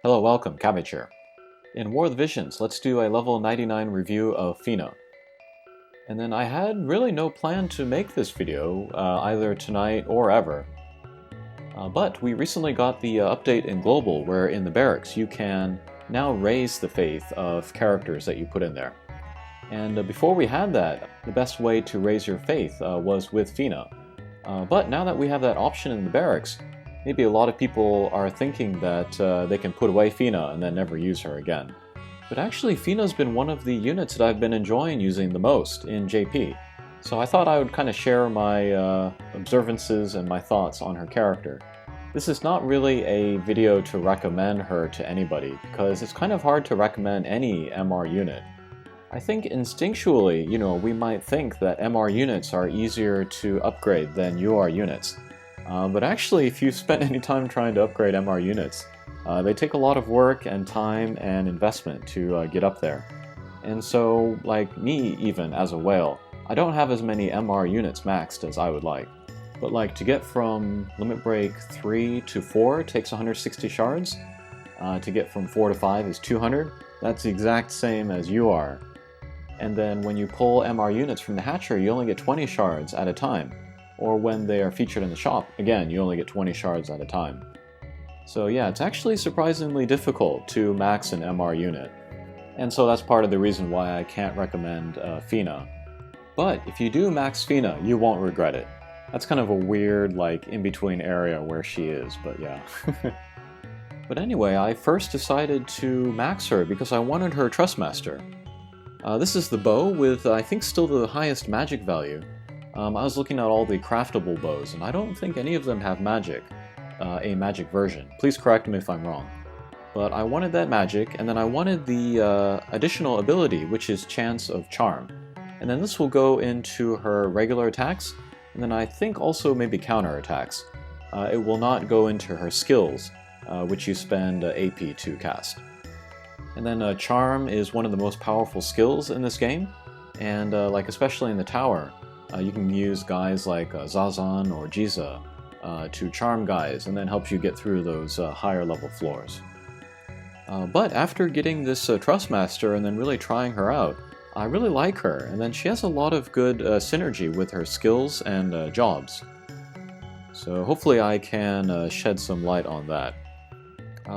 Hello, welcome, Cabbage here. In War of the Visions, let's do a level 99 review of Fina. And then I had really no plan to make this video, either tonight or ever. But we recently got the update in Global, where in the barracks you can now raise the faith of characters that you put in there. And before we had that, the best way to raise your faith was with Fina. But now that we have that option in the barracks, maybe a lot of people are thinking that they can put away Fina and then never use her again. But actually, Fina's been one of the units that I've been enjoying using the most in JP. So I thought I would kind of share my observances and my thoughts on her character. This is not really a video to recommend her to anybody, because it's kind of hard to recommend any MR unit. I think instinctually, we might think that MR units are easier to upgrade than UR units. But actually, if you've spent any time trying to upgrade MR units, they take a lot of work and time and investment to get up there. And so, like me even, as a whale, I don't have as many MR units maxed as I would like. But to get from Limit Break 3 to 4 takes 160 shards. To get from 4 to 5 is 200. That's the exact same as UR. And then when you pull MR units from the hatchery, you only get 20 shards at a time. Or when they are featured in the shop, again, you only get 20 shards at a time. So yeah, it's actually surprisingly difficult to max an MR unit. And so that's part of the reason why I can't recommend Fina. But if you do max Fina, you won't regret it. That's kind of a weird, in-between area where she is, but yeah. But anyway, I first decided to max her because I wanted her Trustmaster. This is the bow with, I think, still the highest magic value. I was looking at all the craftable bows, and I don't think any of them have magic, a magic version. Please correct me if I'm wrong. But I wanted that magic, and then I wanted the additional ability, which is Chance of Charm. And then this will go into her regular attacks, and then I think also maybe counter attacks. It will not go into her skills, which you spend AP to cast. And then Charm is one of the most powerful skills in this game, and especially in the tower. You can use guys like Zazan or Jiza to charm guys, and then helps you get through those higher level floors. But after getting this Trustmaster and then really trying her out, I really like her, and then she has a lot of good synergy with her skills and jobs. So hopefully I can shed some light on that.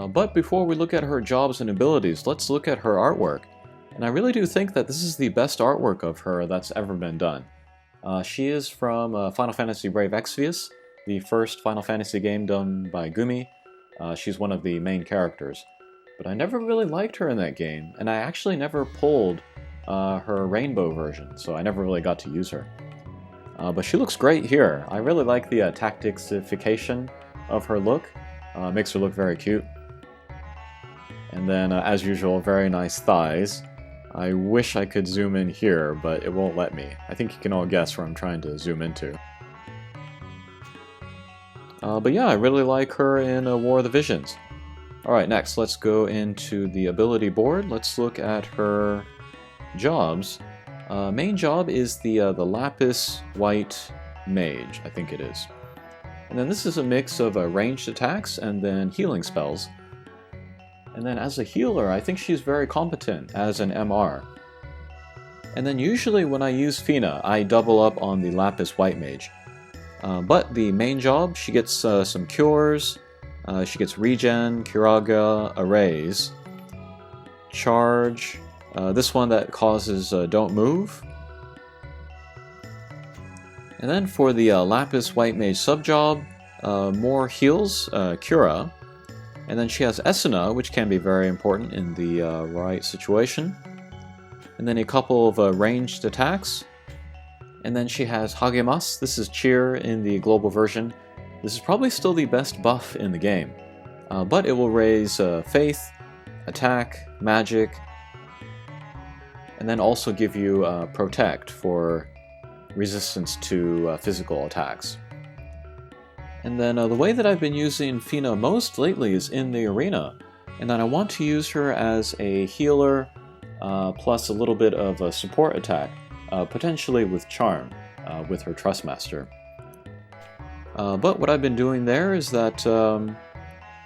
But before we look at her jobs and abilities, let's look at her artwork. And I really do think that this is the best artwork of her that's ever been done. She is from Final Fantasy Brave Exvius, the first Final Fantasy game done by Gumi. She's one of the main characters. But I never really liked her in that game, and I actually never pulled her rainbow version, so I never really got to use her. But she looks great here. I really like the tactixification of her look. Makes her look very cute. And then, as usual, very nice thighs. I wish I could zoom in here, but it won't let me. I think you can all guess where I'm trying to zoom into. But yeah, I really like her in War of the Visions. Alright, next, let's go into the ability board. Let's look at her jobs. Main job is the Lapis White Mage, I think it is. And then this is a mix of ranged attacks and then healing spells. And then as a healer, I think she's very competent as an MR. And then usually when I use Fina, I double up on the Lapis White Mage. But the main job, she gets some cures, she gets regen, curaga, arrays, charge, this one that causes don't move. And then for the Lapis White Mage subjob, more heals, cura. And then she has Esuna, which can be very important in the right situation. And then a couple of ranged attacks. And then she has Hagemas. This is cheer in the global version. This is probably still the best buff in the game. But it will raise faith, attack, magic, and then also give you protect for resistance to physical attacks. And then the way that I've been using Fina most lately is in the arena, and then I want to use her as a healer plus a little bit of a support attack, potentially with charm with her Trustmaster. But what I've been doing there is that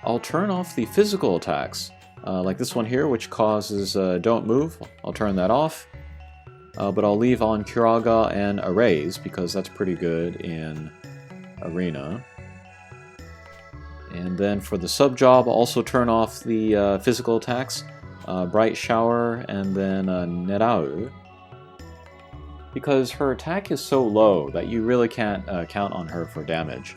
I'll turn off the physical attacks, like this one here, which causes don't move. I'll turn that off, but I'll leave on Curaga and Erase because that's pretty good in Arena. And then for the sub-job, I'll also turn off the physical attacks, Bright Shower and then Nerau, because her attack is so low that you really can't count on her for damage.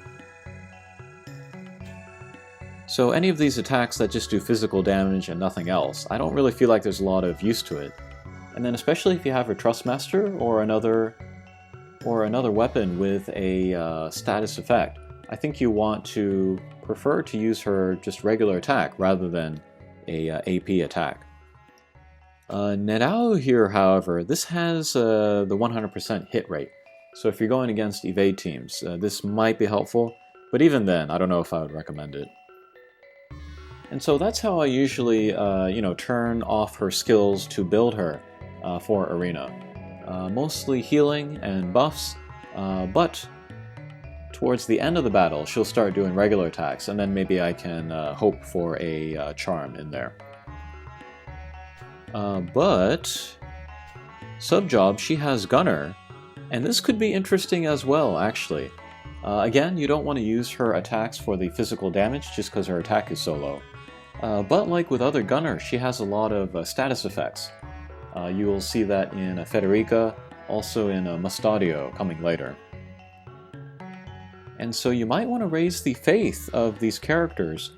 So any of these attacks that just do physical damage and nothing else, I don't really feel like there's a lot of use to it. And then especially if you have a Trustmaster or another weapon with a status effect, I think you want to prefer to use her just regular attack rather than a AP attack. Nerau here, however, this has the 100% hit rate. So if you're going against evade teams, this might be helpful, but even then, I don't know if I would recommend it. And so that's how I usually, turn off her skills to build her for Arena. Mostly healing and buffs, but towards the end of the battle, she'll start doing regular attacks, and then maybe I can hope for a charm in there. But sub-job, she has Gunner, and this could be interesting as well, actually. Again, you don't want to use her attacks for the physical damage just because her attack is so low. But like with other Gunners, she has a lot of status effects. You will see that in Federica, also in Mustadio coming later. And so you might want to raise the faith of these characters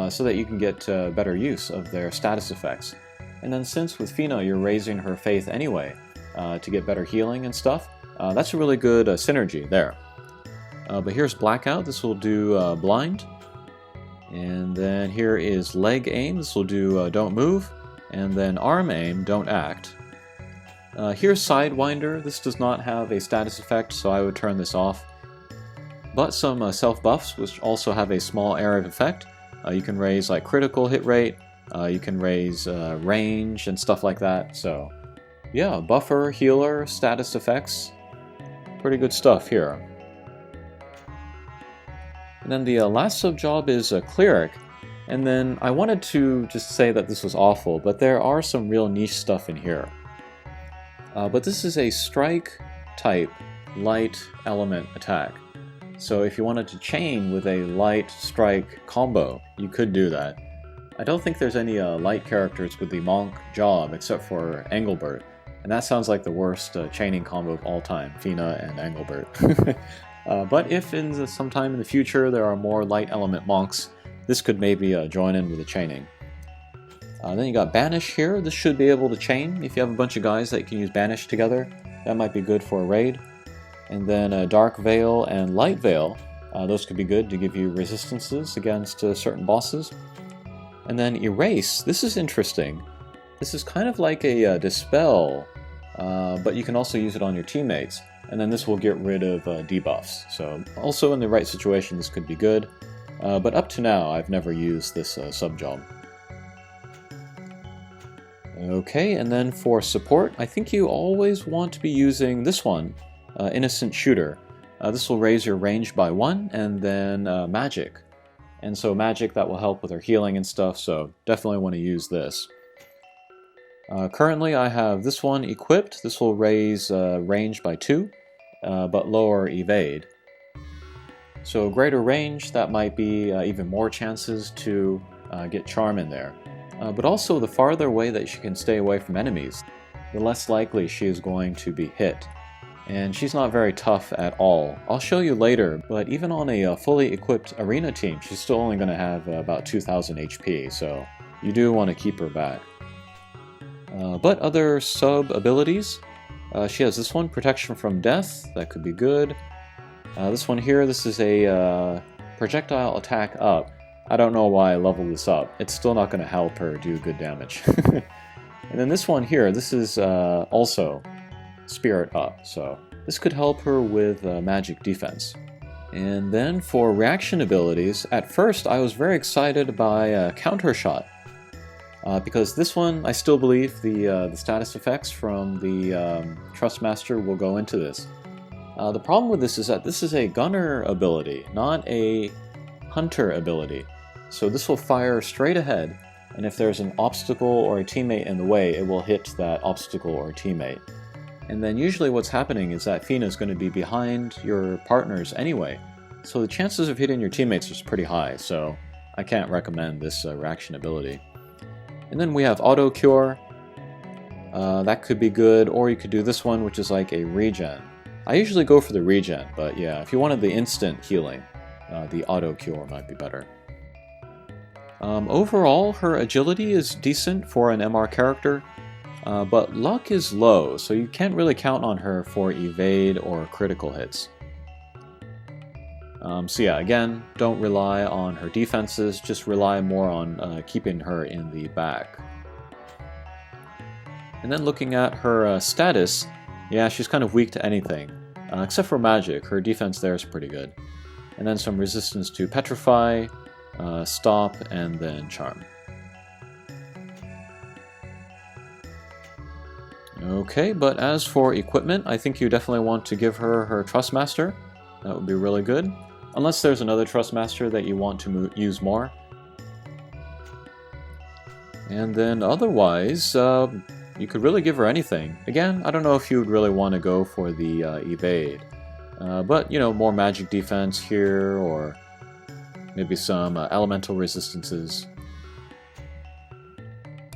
so that you can get better use of their status effects. And then since with Fina you're raising her faith anyway to get better healing and stuff, that's a really good synergy there. But here's Blackout, this will do Blind. And then here is Leg Aim, this will do Don't Move. And then Arm Aim, Don't Act. Here's Sidewinder, this does not have a status effect, so I would turn this off. But some self-buffs, which also have a small area of effect. You can raise like critical hit rate, you can raise range and stuff like that. So yeah, buffer, healer, status effects, pretty good stuff here. And then the last sub-job is Cleric, and then I wanted to just say that this was awful, but there are some real niche stuff in here. But this is a strike type light element attack. So if you wanted to chain with a light strike combo, you could do that. I don't think there's any light characters with the Monk job except for Engelbert, and that sounds like the worst chaining combo of all time, Fina and Engelbert. But if in sometime in the future there are more light element monks, this could maybe join in with the chaining. Then you got Banish here. This should be able to chain. If you have a bunch of guys that can use Banish together, that might be good for a raid. And then Dark Veil and Light Veil, those could be good to give you resistances against certain bosses. And then Erase, this is interesting. This is kind of like a Dispel, but you can also use it on your teammates. And then this will get rid of debuffs. So also in the right situation this could be good, but up to now I've never used this sub-job. Okay, and then for support, I think you always want to be using this one, Innocent Shooter. This will raise your range by 1, and then magic. And so magic, that will help with our healing and stuff, so definitely want to use this. Currently I have this one equipped. This will raise range by 2, but lower evade. So greater range, that might be even more chances to get charm in there. But also the farther away that she can stay away from enemies, the less likely she is going to be hit. And she's not very tough at all. I'll show you later, but even on a fully equipped arena team, she's still only going to have about 2,000 HP, so you do want to keep her back. But other sub-abilities, she has this one, Protection from Death, that could be good. This one here, this is a projectile attack up. I don't know why I leveled this up. It's still not going to help her do good damage. And then this one here, this is also Spirit up, so this could help her with magic defense. And then for reaction abilities, at first I was very excited by Counter Shot. Because this one, I still believe the status effects from the Trustmaster will go into this. The problem with this is that this is a Gunner ability, not a Hunter ability. So this will fire straight ahead, and if there's an obstacle or a teammate in the way, it will hit that obstacle or teammate. And then usually what's happening is that Fina is going to be behind your partners anyway, so the chances of hitting your teammates is pretty high, so I can't recommend this reaction ability. And then we have Auto Cure. That could be good, or you could do this one, which is like a regen. I usually go for the regen, but yeah, if you wanted the instant healing, the Auto Cure might be better. Overall, her agility is decent for an MR character, but luck is low, so you can't really count on her for evade or critical hits. So yeah, again, don't rely on her defenses, just rely more on keeping her in the back. And then looking at her status, yeah, she's kind of weak to anything, except for magic. Her defense there is pretty good. And then some resistance to petrify, stop, and then charm. Okay, but as for equipment, I think you definitely want to give her her Trustmaster. That would be really good. Unless there's another Trustmaster that you want to use more. And then otherwise, you could really give her anything. Again, I don't know if you would really want to go for the evade. But, you know, more magic defense here, or maybe some elemental resistances.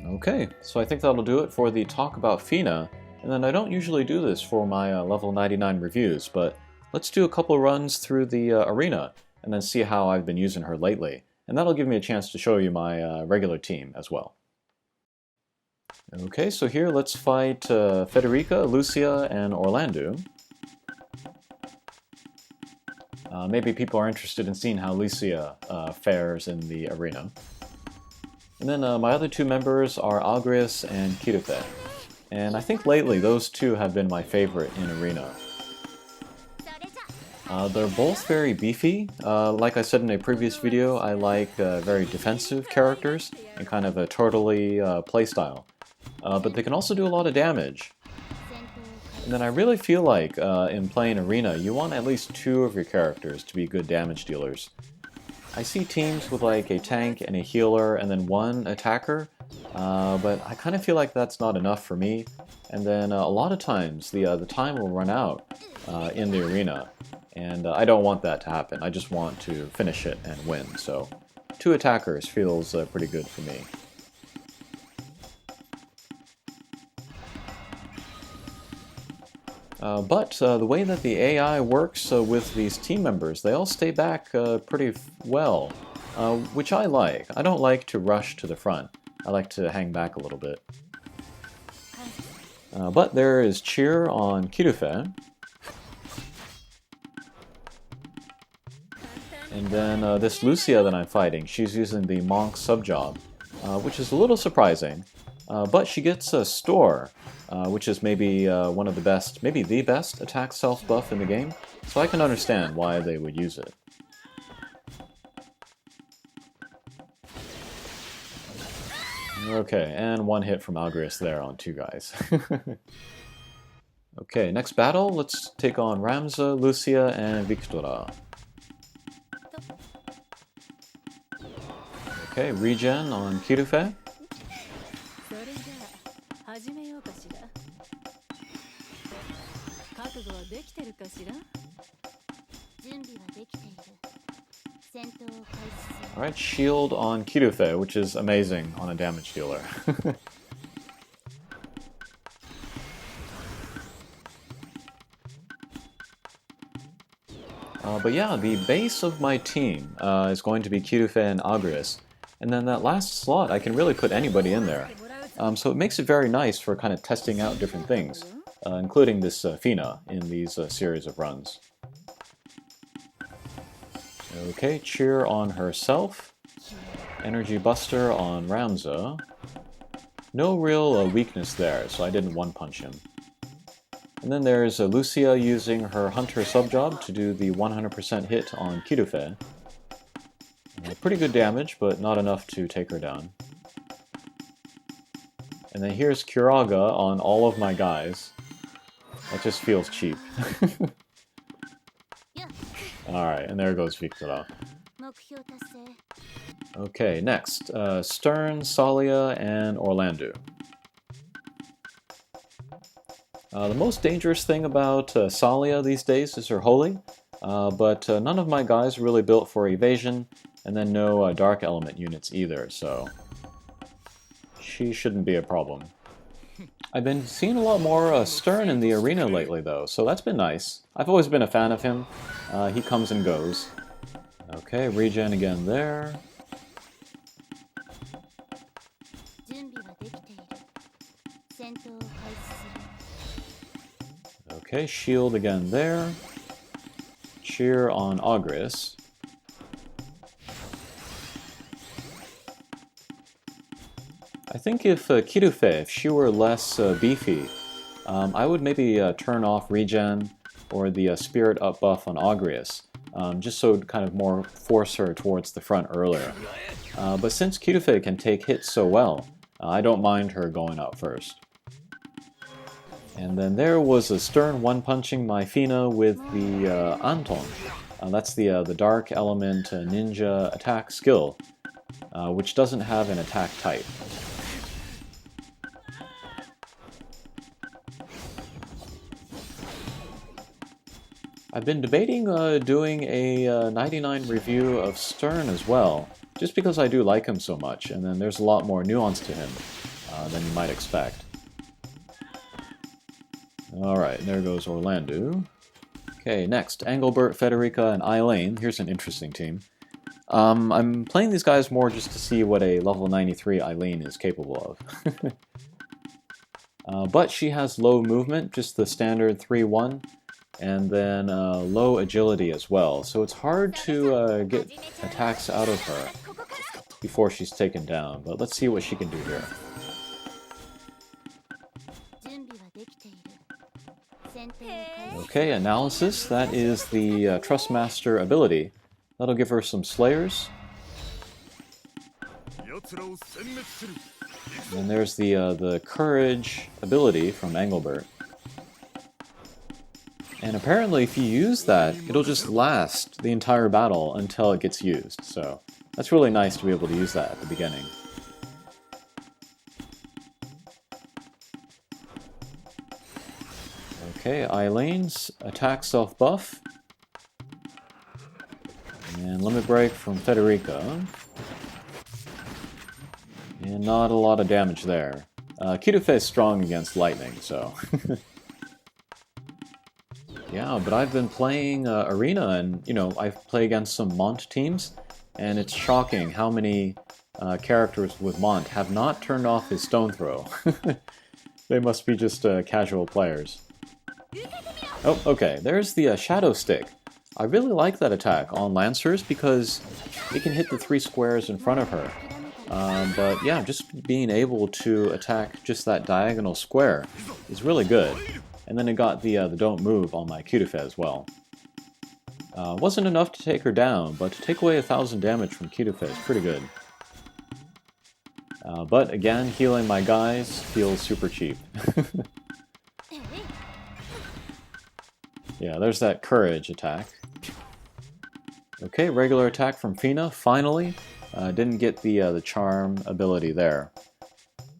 Okay, so I think that'll do it for the talk about Fina. And then I don't usually do this for my level 99 reviews, but let's do a couple runs through the arena and then see how I've been using her lately. And that'll give me a chance to show you my regular team as well. Okay, so here let's fight Federica, Lucia, and Orlando. Maybe people are interested in seeing how Lucia fares in the arena. And then my other two members are Agrias and Kitufe. And I think lately those two have been my favorite in arena. They're both very beefy. Like I said in a previous video, I like very defensive characters and kind of a turtley playstyle. But they can also do a lot of damage. And then I really feel like in playing arena, you want at least two of your characters to be good damage dealers. I see teams with like a tank and a healer and then one attacker, but I kind of feel like that's not enough for me. And then a lot of times the time will run out in the arena, and I don't want that to happen. I just want to finish it and win, so two attackers feels pretty good for me. But the way that the AI works with these team members, they all stay back pretty well, which I like. I don't like to rush to the front. I like to hang back a little bit. But there is cheer on Kitufe. And then this Lucia that I'm fighting, she's using the Monk sub-job, which is a little surprising. But she gets a store, which is maybe one of the best, maybe the best attack self buff in the game, so I can understand why they would use it. Okay, and one hit from Agrias there on two guys. Okay, next battle, let's take on Ramza, Lucia, and Victora. Okay, regen on Kitufe. Alright, shield on Kitufe, which is amazing on a damage dealer. But yeah, the base of my team is going to be Kitufe and Agrias, and then that last slot I can really put anybody in there. So it makes it very nice for kind of testing out different things, including this Fina in these series of runs. Okay, cheer on herself, energy buster on Ramza. No real weakness there, so I didn't one-punch him. And then there's Lucia using her Hunter sub-job to do the 100% hit on Kitufe. Pretty good damage, but not enough to take her down. And then here's Kuraga on all of my guys. That just feels cheap. Alright, and there goes Victora. Okay, next, Stern, Salia, and Orlando. The most dangerous thing about Salia these days is her holy, but none of my guys are really built for evasion, and then no dark element units either, so she shouldn't be a problem. I've been seeing a lot more Stern in the arena lately though, so that's been nice. I've always been a fan of him. He comes and goes. Okay, regen again there. Okay, shield again there. Cheer on Ogris. I think if Kirufe, if she were less beefy, I would maybe turn off regen or the spirit up buff on Ogrius, just so it would kind of more force her towards the front earlier. But since Kirufe can take hits so well, I don't mind her going out first. And then there was a Stern one-punching my Fina with the Anton. That's the Dark Element Ninja attack skill, which doesn't have an attack type. I've been debating doing a 99 review of Stern as well, just because I do like him so much, and then there's a lot more nuance to him than you might expect. Alright, there goes Orlando. Okay, next, Engelbert, Federica, and Eileen. Here's an interesting team. I'm playing these guys more just to see what a level 93 Eileen is capable of. But she has low movement, just the standard 3-1, and then low agility as well, so it's hard to get attacks out of her before she's taken down, but let's see what she can do here. Okay, analysis. That is the Trustmaster ability. That'll give her some Slayers. And there's the Courage ability from Engelbert. And apparently if you use that, it'll just last the entire battle until it gets used. So that's really nice to be able to use that at the beginning. Okay, Eileen's attack self-buff. And limit break from Federica. And not a lot of damage there. Kirufe is strong against lightning, so... Yeah, but I've been playing Arena, and, you know, I play against some Mont teams, and it's shocking how many characters with Mont have not turned off his stone throw. They must be just casual players. Oh, okay, there's the Shadow Stick. I really like that attack on Lancers because it can hit the 3 squares in front of her. But yeah, just being able to attack just that diagonal square is really good. And then it got the Don't Move on my Kirufe as well. Wasn't enough to take her down, but to take away 1,000 damage from Kirufe is pretty good. But again, healing my guys feels super cheap. Yeah, there's that Courage attack. Okay, regular attack from Fina, finally. Didn't get the Charm ability there.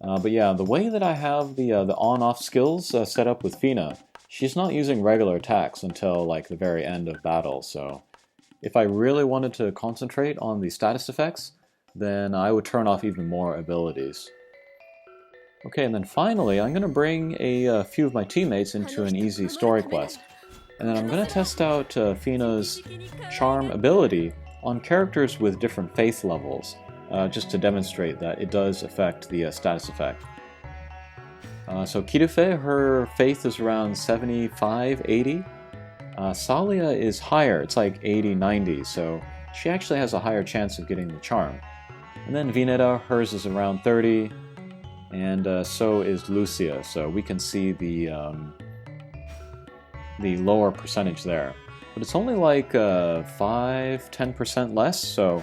But yeah, the way that I have the on-off skills set up with Fina, she's not using regular attacks until like the very end of battle, so if I really wanted to concentrate on the status effects, then I would turn off even more abilities. Okay, and then finally, I'm going to bring a few of my teammates into an easy story quest. And then I'm going to test out Fina's Charm ability on characters with different faith levels, just to demonstrate that it does affect the status effect. So Kirufe, her faith is around 75, 80. Salia is higher, it's like 80, 90, so she actually has a higher chance of getting the charm. And then Vineta, hers is around 30, and so is Lucia, so we can see the lower percentage there. But it's only like 5–10% less, so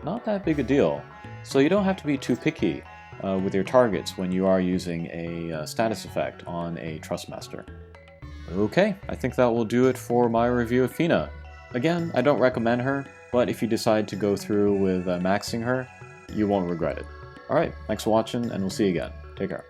not that big a deal. So you don't have to be too picky with your targets when you are using a status effect on a Trustmaster. Okay, I think that will do it for my review of Fina. Again, I don't recommend her. but if you decide to go through with maxing her, you won't regret it. Alright, thanks for watching, and we'll see you again. Take care.